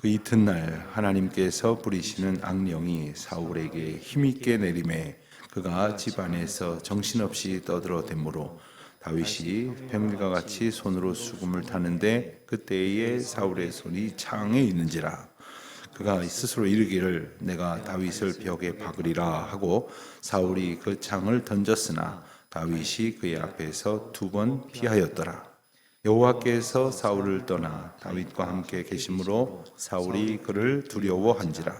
그 이튿날 하나님께서 부리시는 악령이 사울에게 힘있게 내림에 그가 집 안에서 정신없이 떠들어대므로 다윗이 평일과 같이 손으로 수금을 타는데 그때에 사울의 손이 창에 있는지라. 그가 스스로 이르기를 내가 다윗을 벽에 박으리라 하고 사울이 그 창을 던졌으나 다윗이 그의 앞에서 2번 피하였더라. 여호와께서 사울을 떠나 다윗과 함께 계심으로 사울이 그를 두려워한지라.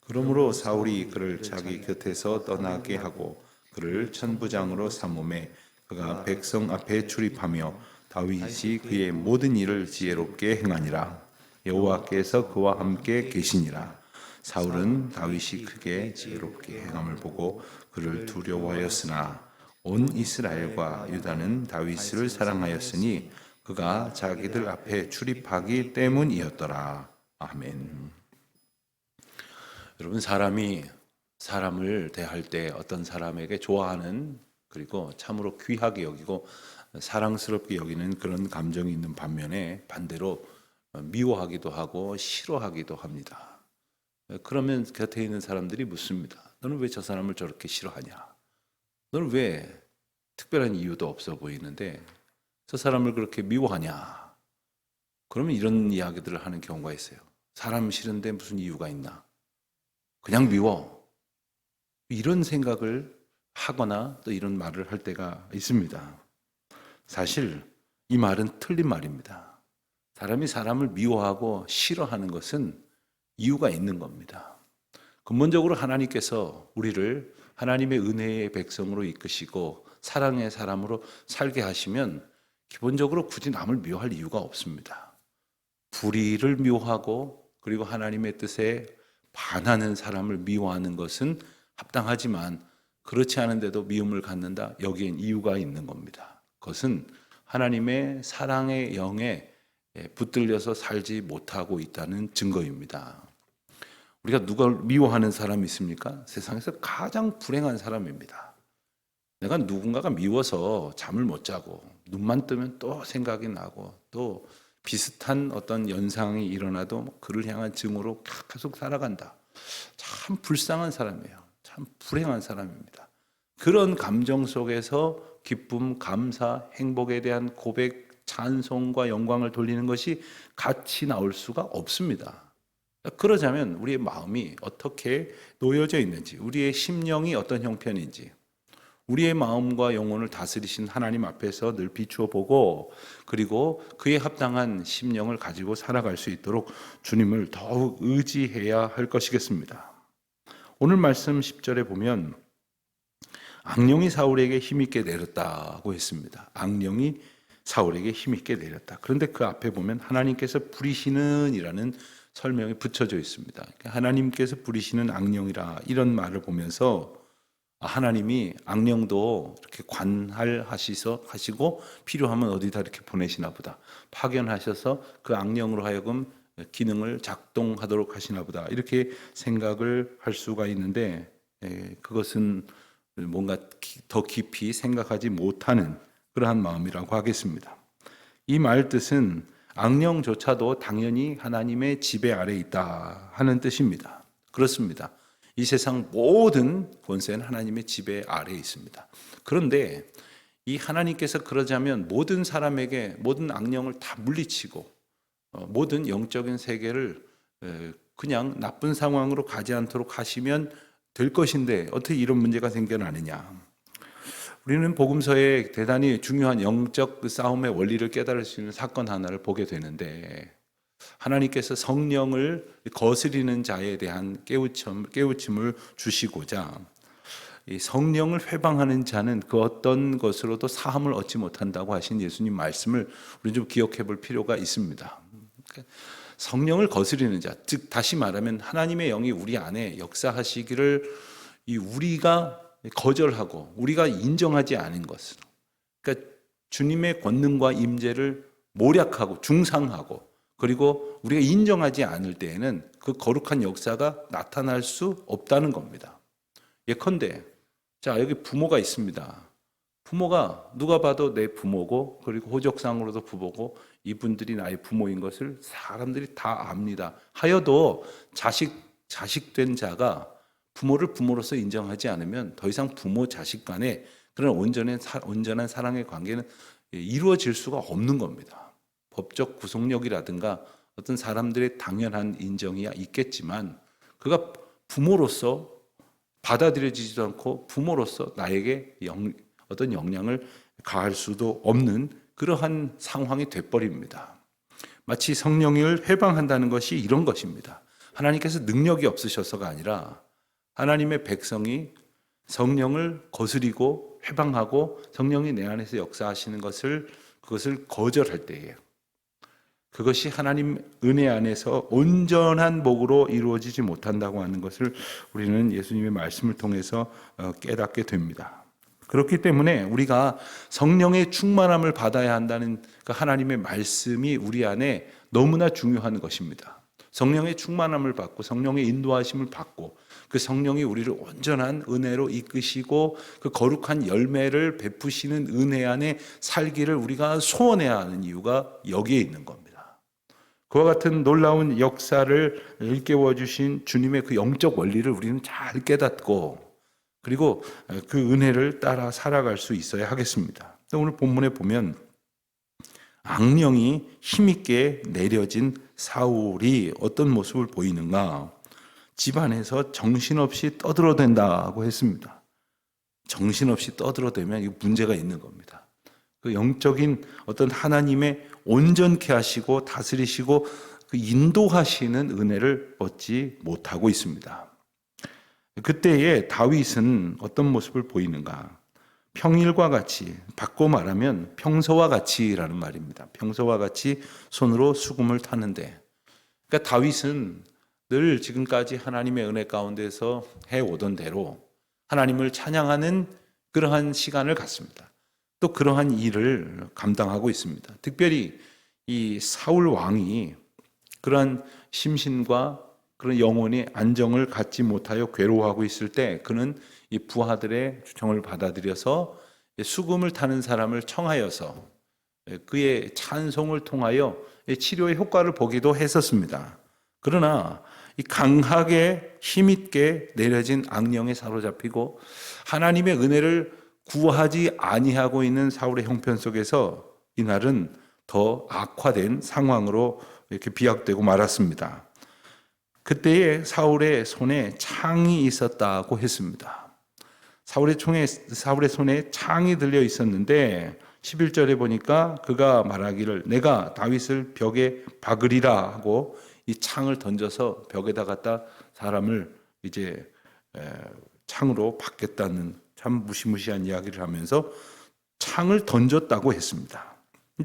그러므로 사울이 그를 자기 곁에서 떠나게 하고 그를 천부장으로 삼음에 그가 백성 앞에 출입하며 다윗이 그의 모든 일을 지혜롭게 행하니라. 여호와께서 그와 함께 계시니라. 사울은 다윗이 크게 지혜롭게 행함을 보고 그를 두려워하였으나 온 이스라엘과 유다는 다윗을 사랑하였으니 그가 자기들 앞에 출입하기 때문이었더라. 아멘. 여러분, 사람이 사람을 대할 때 어떤 사람에게 좋아하는, 그리고 참으로 귀하게 여기고 사랑스럽게 여기는 그런 감정이 있는 반면에 반대로 미워하기도 하고 싫어하기도 합니다. 그러면 곁에 있는 사람들이 묻습니다. 너는 왜 저 사람을 저렇게 싫어하냐? 너는 왜 특별한 이유도 없어 보이는데 저 사람을 그렇게 미워하냐? 그러면 이런 이야기들을 하는 경우가 있어요. 사람 싫은데 무슨 이유가 있나? 그냥 미워. 이런 생각을 하거나 또 이런 말을 할 때가 있습니다. 사실 이 말은 틀린 말입니다. 사람이 사람을 미워하고 싫어하는 것은 이유가 있는 겁니다. 근본적으로 하나님께서 우리를 하나님의 은혜의 백성으로 이끄시고 사랑의 사람으로 살게 하시면 기본적으로 굳이 남을 미워할 이유가 없습니다. 불의를 미워하고 그리고 하나님의 뜻에 반하는 사람을 미워하는 것은 합당하지만 그렇지 않은데도 미움을 갖는다? 여기엔 이유가 있는 겁니다. 그것은 하나님의 사랑의 영에 붙들려서 살지 못하고 있다는 증거입니다. 우리가 누가 미워하는 사람이 있습니까? 세상에서 가장 불행한 사람입니다. 내가 누군가가 미워서 잠을 못 자고 눈만 뜨면 또 생각이 나고 또 비슷한 어떤 연상이 일어나도 그를 향한 증오로 계속 살아간다. 참 불쌍한 사람이에요. 참 불행한 사람입니다. 그런 감정 속에서 기쁨, 감사, 행복에 대한 고백, 찬송과 영광을 돌리는 것이 같이 나올 수가 없습니다. 그러자면 우리의 마음이 어떻게 놓여져 있는지, 우리의 심령이 어떤 형편인지, 우리의 마음과 영혼을 다스리신 하나님 앞에서 늘 비추어 보고 그리고 그에 합당한 심령을 가지고 살아갈 수 있도록 주님을 더욱 의지해야 할 것이겠습니다. 오늘 말씀 10절에 보면 악령이 사울에게 힘있게 내렸다고 했습니다. 악령이 사울에게 힘있게 내렸다. 그런데 그 앞에 보면 하나님께서 부리시는 이라는 설명이 붙여져 있습니다. 하나님께서 부리시는 악령이라 이런 말을 보면서 하나님이 악령도 이렇게 하시고 필요하면 어디다 이렇게 보내시나 보다. 파견하셔서 그 악령으로 하여금 기능을 작동하도록 하시나 보다. 이렇게 생각을 할 수가 있는데 그것은 뭔가 더 깊이 생각하지 못하는 그러한 마음이라고 하겠습니다. 이 말 뜻은 악령조차도 당연히 하나님의 지배 아래 있다 하는 뜻입니다. 그렇습니다. 이 세상 모든 권세는 하나님의 지배 아래에 있습니다. 그런데 이 하나님께서 그러자면 모든 사람에게 모든 악령을 다 물리치고 모든 영적인 세계를 그냥 나쁜 상황으로 가지 않도록 하시면 될 것인데 어떻게 이런 문제가 생겨나느냐. 우리는 복음서에 대단히 중요한 영적 싸움의 원리를 깨달을 수 있는 사건 하나를 보게 되는데 하나님께서 성령을 거스리는 자에 대한 깨우침을 주시고자 이 성령을 회방하는 자는 그 어떤 것으로도 사함을 얻지 못한다고 하신 예수님 말씀을 우리 좀 기억해 볼 필요가 있습니다. 성령을 거스리는 자, 즉 다시 말하면 하나님의 영이 우리 안에 역사하시기를 우리가 거절하고 우리가 인정하지 않은 것을, 그러니까 주님의 권능과 임재를 모략하고 중상하고 그리고 우리가 인정하지 않을 때에는 그 거룩한 역사가 나타날 수 없다는 겁니다. 예컨대 자, 여기 부모가 있습니다. 부모가 누가 봐도 내 부모고 그리고 호적상으로도 부모고 이분들이 나의 부모인 것을 사람들이 다 압니다. 하여도 자식된 자가 부모를 부모로서 인정하지 않으면 더 이상 부모 자식 간의 그런 온전한 사랑의 관계는 이루어질 수가 없는 겁니다. 법적 구속력이라든가 어떤 사람들의 당연한 인정이야 있겠지만 그가 부모로서 받아들여지지도 않고 부모로서 나에게 어떤 영향을 가할 수도 없는 그러한 상황이 돼버립니다. 마치 성령을 회방한다는 것이 이런 것입니다. 하나님께서 능력이 없으셔서가 아니라 하나님의 백성이 성령을 거스리고 회방하고 성령이 내 안에서 역사하시는 그것을 거절할 때예요. 그것이 하나님 은혜 안에서 온전한 복으로 이루어지지 못한다고 하는 것을 우리는 예수님의 말씀을 통해서 깨닫게 됩니다. 그렇기 때문에 우리가 성령의 충만함을 받아야 한다는 그 하나님의 말씀이 우리 안에 너무나 중요한 것입니다. 성령의 충만함을 받고 성령의 인도하심을 받고 그 성령이 우리를 온전한 은혜로 이끄시고 그 거룩한 열매를 베푸시는 은혜 안에 살기를 우리가 소원해야 하는 이유가 여기에 있는 겁니다. 그와 같은 놀라운 역사를 일깨워 주신 주님의 그 영적 원리를 우리는 잘 깨닫고 그리고 그 은혜를 따라 살아갈 수 있어야 하겠습니다. 오늘 본문에 보면 악령이 힘있게 내려진 사울이 어떤 모습을 보이는가? 집안에서 정신없이 떠들어댄다고 했습니다. 정신없이 떠들어대면 이거 문제가 있는 겁니다. 그 영적인 어떤 하나님의 온전케 하시고 다스리시고 그 인도하시는 은혜를 얻지 못하고 있습니다. 그때에 다윗은 어떤 모습을 보이는가? 평일과 같이, 바꿔 말하면 평소와 같이라는 말입니다. 평소와 같이 손으로 수금을 타는데, 그러니까 다윗은 늘 지금까지 하나님의 은혜 가운데서 해오던 대로 하나님을 찬양하는 그러한 시간을 갖습니다. 또 그러한 일을 감당하고 있습니다. 특별히 이 사울 왕이 그러한 심신과 그런 영혼의 안정을 갖지 못하여 괴로워하고 있을 때 그는 이 부하들의 추청을 받아들여서 수금을 타는 사람을 청하여서 그의 찬송을 통하여 치료의 효과를 보기도 했었습니다. 그러나 이 강하게 힘있게 내려진 악령에 사로잡히고 하나님의 은혜를 구하지 아니하고 있는 사울의 형편 속에서 이날은 더 악화된 상황으로 이렇게 비약되고 말았습니다. 그때에 사울의 손에 창이 있었다고 했습니다. 사울의 손에 창이 들려 있었는데 11절에 보니까 그가 말하기를 내가 다윗을 벽에 박으리라 하고 이 창을 던져서 벽에다 갖다 사람을 이제 창으로 박겠다는 참 무시무시한 이야기를 하면서 창을 던졌다고 했습니다.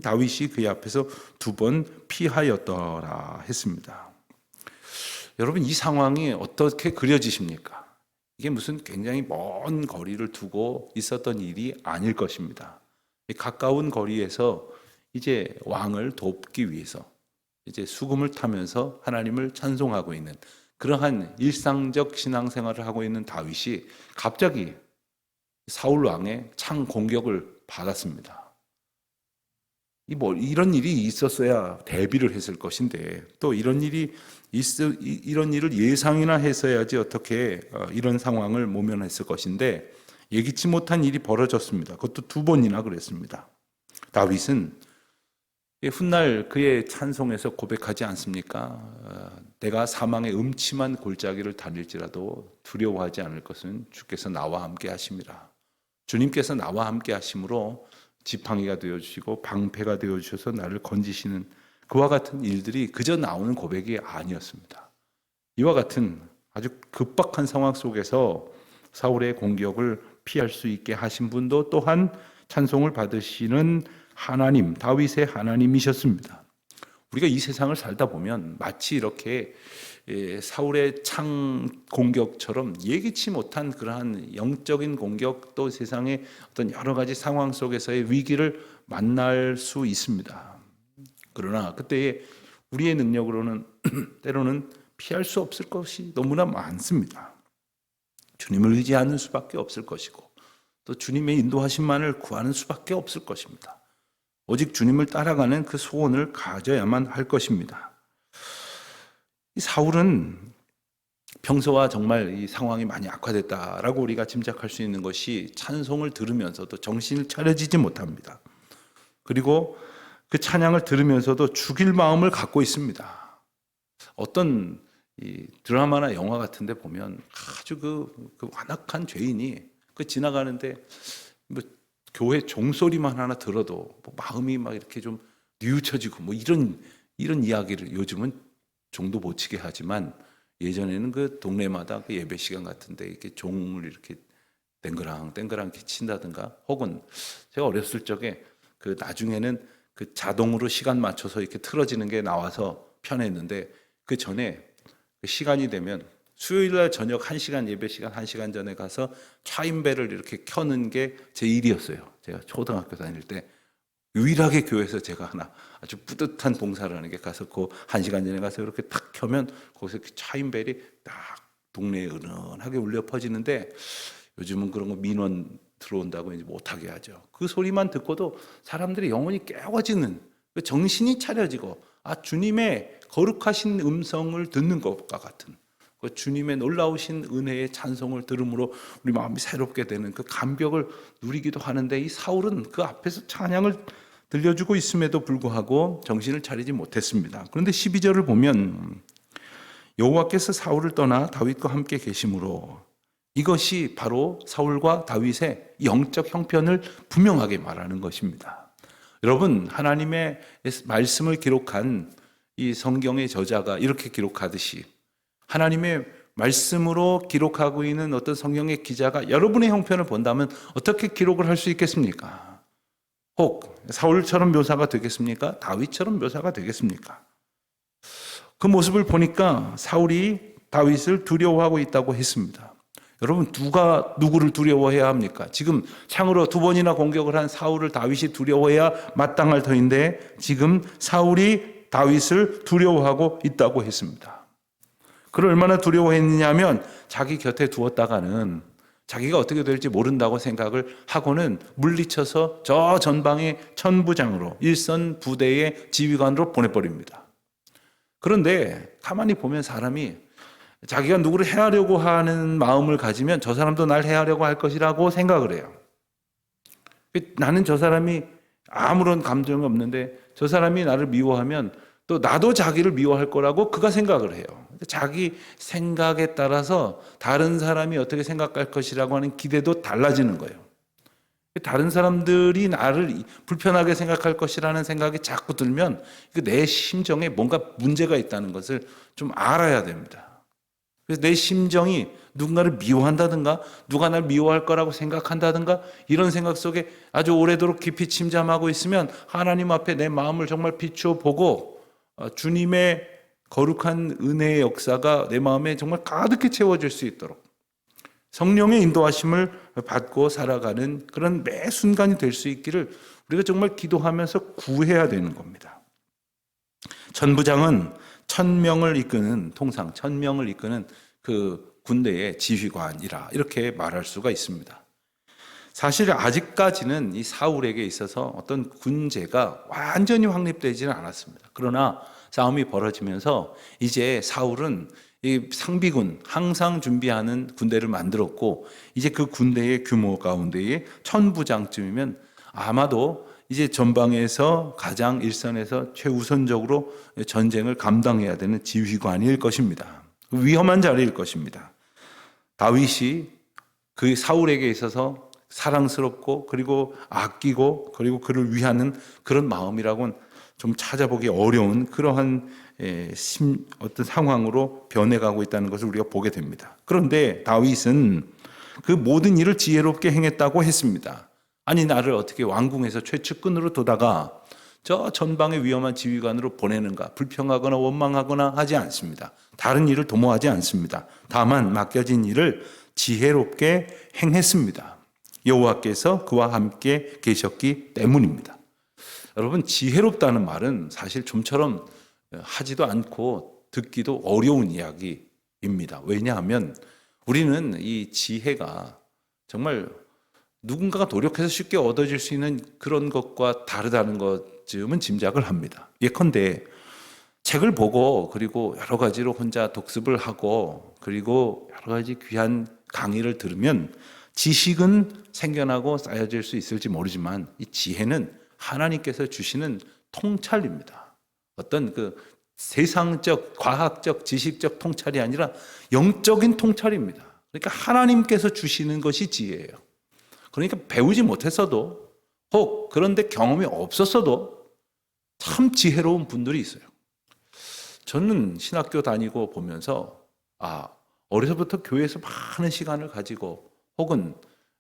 다윗이 그의 앞에서 2번 피하였더라 했습니다. 여러분 이 상황이 어떻게 그려지십니까? 이게 무슨 굉장히 먼 거리를 두고 있었던 일이 아닐 것입니다. 가까운 거리에서 이제 왕을 돕기 위해서 이제 수금을 타면서 하나님을 찬송하고 있는 그러한 일상적 신앙생활을 하고 있는 다윗이 갑자기 사울 왕의 창 공격을 받았습니다. 이런 일이 있었어야 대비를 했을 것인데 또 이런 일을 예상이나 했어야지 어떻게 이런 상황을 모면했을 것인데 예기치 못한 일이 벌어졌습니다. 그것도 2번이나 그랬습니다. 다윗은 훗날 그의 찬송에서 고백하지 않습니까? 내가 사망의 음침한 골짜기를 다닐지라도 두려워하지 않을 것은 주께서 나와 함께 하심이라. 주님께서 나와 함께 하심으로 지팡이가 되어주시고 방패가 되어주셔서 나를 건지시는 그와 같은 일들이 그저 나오는 고백이 아니었습니다. 이와 같은 아주 급박한 상황 속에서 사울의 공격을 피할 수 있게 하신 분도 또한 찬송을 받으시는 하나님, 다윗의 하나님이셨습니다. 우리가 이 세상을 살다 보면 마치 이렇게 사울의 창 공격처럼 예기치 못한 그러한 영적인 공격 또 세상의 어떤 여러 가지 상황 속에서의 위기를 만날 수 있습니다. 그러나 그때에 우리의 능력으로는 때로는 피할 수 없을 것이 너무나 많습니다. 주님을 의지하는 수밖에 없을 것이고 또 주님의 인도하심만을 구하는 수밖에 없을 것입니다. 오직 주님을 따라가는 그 소원을 가져야만 할 것입니다. 이 사울은 평소와 정말 이 상황이 많이 악화됐다라고 우리가 짐작할 수 있는 것이 찬송을 들으면서도 정신을 차려지지 못합니다. 그리고 그 찬양을 들으면서도 죽일 마음을 갖고 있습니다. 어떤 이 드라마나 영화 같은 데 보면 아주 그 완악한 죄인이 그 지나가는데 뭐 교회 종소리만 하나 들어도 뭐 마음이 막 이렇게 좀 뉘우쳐지고 뭐 이런 이야기를 요즘은 종도 못 치게 하지만 예전에는 그 동네마다 그 예배 시간 같은데 이렇게 종을 이렇게 땡그랑 이렇게 친다든가, 혹은 제가 어렸을 적에 그 나중에는 그 자동으로 시간 맞춰서 이렇게 틀어지는 게 나와서 편했는데, 그 전에 그 시간이 되면 수요일날 저녁 1시간 예배 시간 1시간 전에 가서 차인벨을 이렇게 켜는 게 제 일이었어요. 제가 초등학교 다닐 때 유일하게 교회에서 제가 하나 아주 뿌듯한 봉사를 하는 게 가서 그 1시간 전에 가서 이렇게 탁 켜면 거기서 차인벨이 딱 동네에 은은하게 울려 퍼지는데, 요즘은 그런 거 민원 들어온다고 이제 못하게 하죠. 그 소리만 듣고도 사람들이 영혼이 깨워지는, 그 정신이 차려지고 주님의 거룩하신 음성을 듣는 것과 같은, 그 주님의 놀라우신 은혜의 찬송을 들음으로 우리 마음이 새롭게 되는 그 감격을 누리기도 하는데, 이 사울은 그 앞에서 찬양을 들려주고 있음에도 불구하고 정신을 차리지 못했습니다. 그런데 12절을 보면 여호와께서 사울을 떠나 다윗과 함께 계심으로, 이것이 바로 사울과 다윗의 영적 형편을 분명하게 말하는 것입니다. 여러분, 하나님의 말씀을 기록한 이 성경의 저자가 이렇게 기록하듯이, 하나님의 말씀으로 기록하고 있는 어떤 성경의 기자가 여러분의 형편을 본다면 어떻게 기록을 할 수 있겠습니까? 혹 사울처럼 묘사가 되겠습니까? 다윗처럼 묘사가 되겠습니까? 그 모습을 보니까 사울이 다윗을 두려워하고 있다고 했습니다. 여러분, 누가 누구를 두려워해야 합니까? 지금 창으로 2번이나 공격을 한 사울을 다윗이 두려워해야 마땅할 터인데, 지금 사울이 다윗을 두려워하고 있다고 했습니다. 그를 얼마나 두려워했느냐 하면, 자기 곁에 두었다가는 자기가 어떻게 될지 모른다고 생각을 하고는 물리쳐서 저 전방의 천부장으로, 일선 부대의 지휘관으로 보내버립니다. 그런데 가만히 보면 사람이 자기가 누구를 해하려고 하는 마음을 가지면 저 사람도 날 해하려고 할 것이라고 생각을 해요. 나는 저 사람이 아무런 감정이 없는데 저 사람이 나를 미워하면 또 나도 자기를 미워할 거라고 그가 생각을 해요. 자기 생각에 따라서 다른 사람이 어떻게 생각할 것이라고 하는 기대도 달라지는 거예요. 다른 사람들이 나를 불편하게 생각할 것이라는 생각이 자꾸 들면 내 심정에 뭔가 문제가 있다는 것을 좀 알아야 됩니다. 그래서 내 심정이 누군가를 미워한다든가 누가 날 미워할 거라고 생각한다든가 이런 생각 속에 아주 오래도록 깊이 침잠하고 있으면 하나님 앞에 내 마음을 정말 비추어 보고 주님의 거룩한 은혜의 역사가 내 마음에 정말 가득히 채워질 수 있도록 성령의 인도하심을 받고 살아가는 그런 매 순간이 될 수 있기를 우리가 정말 기도하면서 구해야 되는 겁니다. 천부장은 1000명을 이끄는, 통상 1000명을 이끄는 그 군대의 지휘관이라 이렇게 말할 수가 있습니다. 사실 아직까지는 이 사울에게 있어서 어떤 군제가 완전히 확립되지는 않았습니다. 그러나 싸움이 벌어지면서 이제 사울은 이 상비군, 항상 준비하는 군대를 만들었고, 이제 그 군대의 규모 가운데에 천부장쯤이면 아마도 이제 전방에서 가장 일선에서 최우선적으로 전쟁을 감당해야 되는 지휘관일 것입니다. 위험한 자리일 것입니다. 다윗이 그 사울에게 있어서 사랑스럽고 그리고 아끼고 그리고 그를 위하는 그런 마음이라고는 좀 찾아보기 어려운 그러한 어떤 상황으로 변해가고 있다는 것을 우리가 보게 됩니다. 그런데 다윗은 그 모든 일을 지혜롭게 행했다고 했습니다. 아니, 나를 어떻게 왕궁에서 최측근으로 두다가 저 전방의 위험한 지휘관으로 보내는가, 불평하거나 원망하거나 하지 않습니다. 다른 일을 도모하지 않습니다. 다만 맡겨진 일을 지혜롭게 행했습니다. 여호와께서 그와 함께 계셨기 때문입니다. 여러분, 지혜롭다는 말은 사실 좀처럼 하지도 않고 듣기도 어려운 이야기입니다. 왜냐하면 우리는 이 지혜가 정말 누군가가 노력해서 쉽게 얻어질 수 있는 그런 것과 다르다는 것쯤은 짐작을 합니다. 예컨대 책을 보고 그리고 여러 가지로 혼자 독습을 하고 그리고 여러 가지 귀한 강의를 들으면 지식은 생겨나고 쌓여질 수 있을지 모르지만 이 지혜는 하나님께서 주시는 통찰입니다. 어떤 그 세상적, 과학적, 지식적 통찰이 아니라 영적인 통찰입니다. 그러니까 하나님께서 주시는 것이 지혜예요. 그러니까 배우지 못했어도 혹 그런데 경험이 없었어도 참 지혜로운 분들이 있어요. 저는 신학교 다니고 보면서 어려서부터 교회에서 많은 시간을 가지고 혹은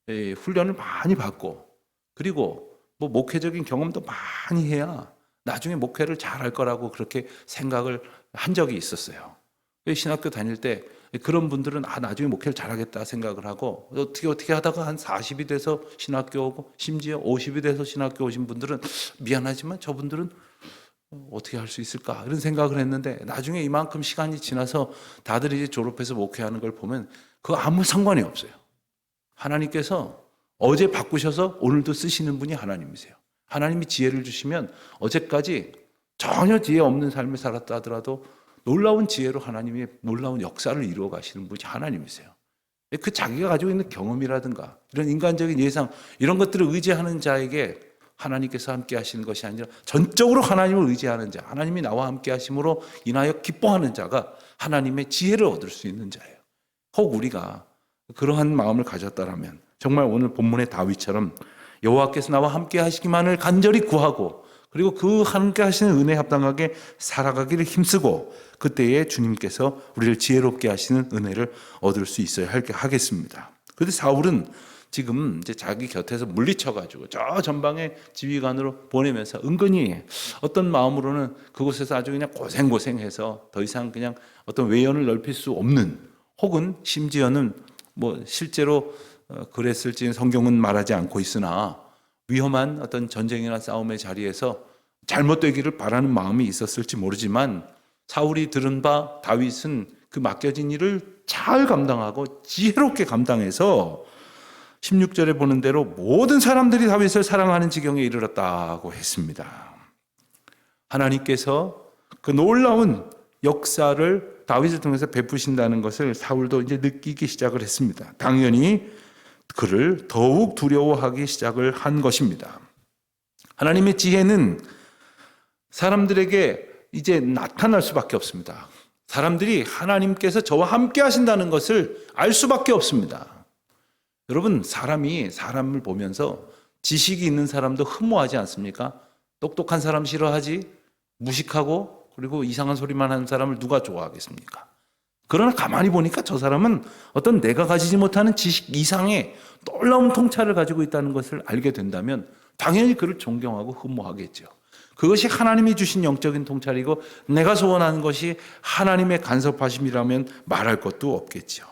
훈련을 많이 받고 그리고 뭐 목회적인 경험도 많이 해야 나중에 목회를 잘할 거라고 그렇게 생각을 한 적이 있었어요. 신학교 다닐 때 그런 분들은 나중에 목회를 잘하겠다 생각을 하고 어떻게 하다가 한 40이 돼서 신학교 오고 심지어 50이 돼서 신학교 오신 분들은 미안하지만 저분들은 어떻게 할 수 있을까 이런 생각을 했는데 나중에 이만큼 시간이 지나서 다들 이제 졸업해서 목회하는 걸 보면 그거 아무 상관이 없어요. 하나님께서 어제 바꾸셔서 오늘도 쓰시는 분이 하나님이세요. 하나님이 지혜를 주시면 어제까지 전혀 지혜 없는 삶을 살았다 하더라도 놀라운 지혜로 하나님이 놀라운 역사를 이루어 가시는 분이 하나님이세요. 그 자기가 가지고 있는 경험이라든가 이런 인간적인 예상 이런 것들을 의지하는 자에게 하나님께서 함께 하시는 것이 아니라 전적으로 하나님을 의지하는 자, 하나님이 나와 함께 하심으로 인하여 기뻐하는 자가 하나님의 지혜를 얻을 수 있는 자예요. 혹 우리가 그러한 마음을 가졌다라면 정말 오늘 본문의 다윗처럼 여호와께서 나와 함께 하시기만을 간절히 구하고 그리고 그 함께 하시는 은혜에 합당하게 살아가기를 힘쓰고 그때에 주님께서 우리를 지혜롭게 하시는 은혜를 얻을 수 있어야 하겠습니다. 그런데 사울은 지금 이제 자기 곁에서 물리쳐가지고 저 전방의 지휘관으로 보내면서 은근히 어떤 마음으로는 그곳에서 아주 그냥 고생해서 더 이상 그냥 어떤 외연을 넓힐 수 없는 혹은 심지어는 뭐 실제로 그랬을지는 성경은 말하지 않고 있으나 위험한 어떤 전쟁이나 싸움의 자리에서 잘못되기를 바라는 마음이 있었을지 모르지만 사울이 들은 바 다윗은 그 맡겨진 일을 잘 감당하고 지혜롭게 감당해서 16절에 보는 대로 모든 사람들이 다윗을 사랑하는 지경에 이르렀다고 했습니다. 하나님께서 그 놀라운 역사를 다윗을 통해서 베푸신다는 것을 사울도 이제 느끼기 시작을 했습니다. 당연히 그를 더욱 두려워하기 시작을 한 것입니다. 하나님의 지혜는 사람들에게 이제 나타날 수밖에 없습니다. 사람들이 하나님께서 저와 함께 하신다는 것을 알 수밖에 없습니다. 여러분, 사람이 사람을 보면서 지식이 있는 사람도 흠모하지 않습니까? 똑똑한 사람 싫어하지, 무식하고 그리고 이상한 소리만 하는 사람을 누가 좋아하겠습니까? 그러나 가만히 보니까 저 사람은 어떤 내가 가지지 못하는 지식 이상의 놀라운 통찰을 가지고 있다는 것을 알게 된다면 당연히 그를 존경하고 흠모하겠죠. 그것이 하나님이 주신 영적인 통찰이고 내가 소원하는 것이 하나님의 간섭하심이라면 말할 것도 없겠죠.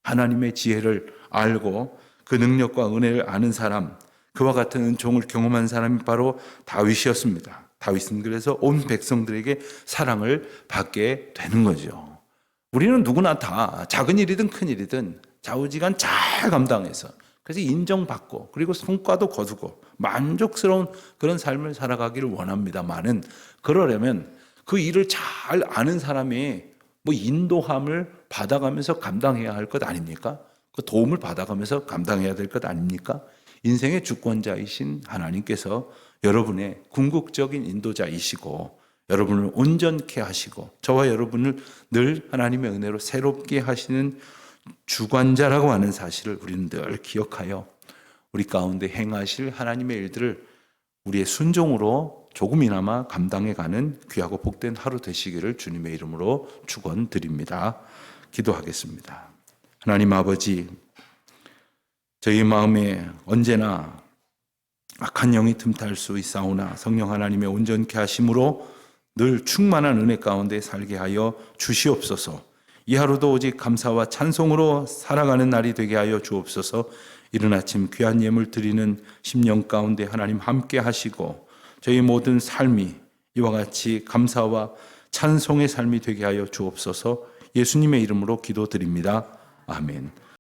하나님의 지혜를 알고 그 능력과 은혜를 아는 사람, 그와 같은 은총을 경험한 사람이 바로 다윗이었습니다. 다윗은 그래서 온 백성들에게 사랑을 받게 되는 거죠. 우리는 누구나 다 작은 일이든 큰 일이든 좌우지간 잘 감당해서 그래서 인정받고 그리고 성과도 거두고 만족스러운 그런 삶을 살아가기를 원합니다만은 그러려면 그 일을 잘 아는 사람이 뭐 인도함을 받아가면서 감당해야 할 것 아닙니까? 그 도움을 받아가면서 감당해야 될 것 아닙니까? 인생의 주권자이신 하나님께서 여러분의 궁극적인 인도자이시고 여러분을 온전케 하시고 저와 여러분을 늘 하나님의 은혜로 새롭게 하시는 주관자라고 하는 사실을 우리는 늘 기억하여 우리 가운데 행하실 하나님의 일들을 우리의 순종으로 조금이나마 감당해가는 귀하고 복된 하루 되시기를 주님의 이름으로 축원드립니다. 기도하겠습니다. 하나님 아버지, 저희 마음에 언제나 악한 영이 틈탈 수 있사오나 성령 하나님의 온전케 하심으로 늘 충만한 은혜 가운데 살게 하여 주시옵소서. 이 하루도 오직 감사와 찬송으로 살아가는 날이 되게 하여 주옵소서. 이른 아침 귀한 예물 드리는 심령 가운데 하나님 함께 하시고 저희 모든 삶이 이와 같이 감사와 찬송의 삶이 되게 하여 주옵소서. 예수님의 이름으로 기도드립니다. 아멘.